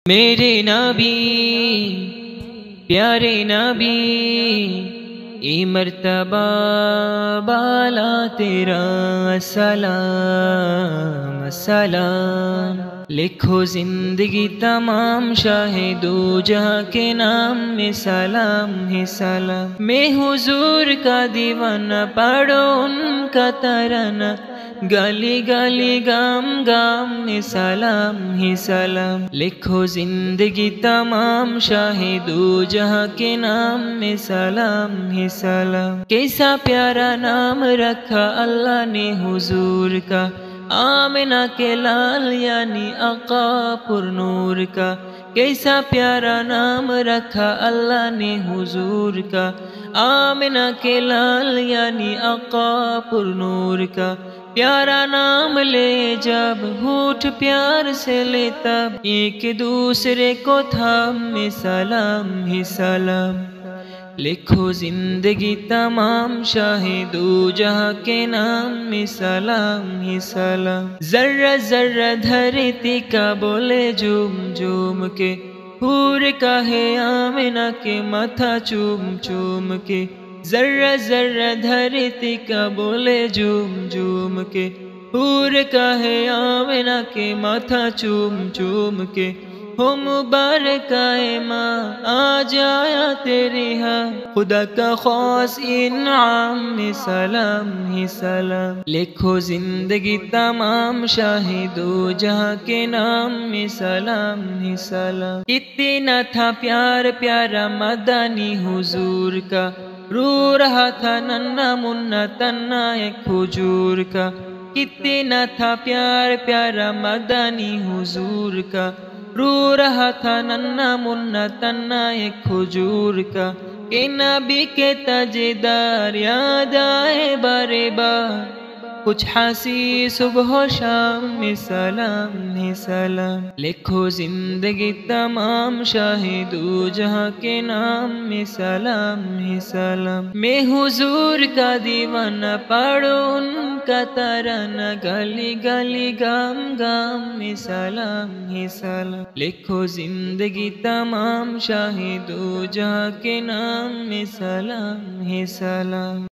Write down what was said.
میرے نبی پیارے نبی ای مرتبہ بالا تیرا سلام سلام، لکھو زندگی تمام شاہ دو جہاں کے نام میں سلام ہی سلام۔ میں حضور کا دیوانہ پڑھو ان کا ترانہ، گلی گلی گام گام میں سلام ہی سلام، لکھو زندگی تمام شاہ دو جہاں کے نام میں سلام ہی سلام۔ کیسا پیارا نام رکھا اللہ نے حضور کا، آمنہ کے لال یعنی آقا پر نور کا۔ کیسا پیارا نام رکھا اللہ نے حضور کا، آمنہ کے لال یعنی آقا پر نور کا۔ پیارا نام لے جب ہونٹ پیار سے لے تب، ایک دوسرے کو تھام میں سلام ہی سلام، لکھو زندگی تمام شاہ دو جہاں کے نام میں سلام ہی سلام۔ ذرہ ذرہ دھرتی کا بولے جھوم جھوم کے، حور کا ہے آمنہ کے ماتھا چوم چوم کے۔ ذرہ ذرہ دھرتی کا بولے جھوم جھوم کے، حور کا ہے آمنہ کے ماتھا چوم چوم کے۔ ہو مبارک اے ماں آج آیا تیرے ہاں، خدا کا خاص انعام میں سلام ہی سلام، لکھو زندگی تمام شاہ دو جہاں کے نام میں سلام ہی سلام۔ اتنا تھا پیار پیارا مدنی حضور کا، رو رہا تھا ننھا منا تنہا ایک کھجور کا۔ کتنا تھا پیار پیارا مدنی حضور کا، رو رہا تھا ننھا منا تنہا ایک کھجور کا۔ کہ نبی کے تاجدار یاد آئے بارے بار، کچھ ہنسی صبح و شام میں سلام ہی سلام، لکھو زندگی تمام شاہ دو جہاں کے نام میں سلام ہی سلام۔ میں حضور کا دیوانہ پڑھو ان کا ترانہ، گلی گلی گام گام میں سلام ہی سلام، لکھو زندگی تمام شاہ دو جہاں کے نام میں سلام ہی سلام۔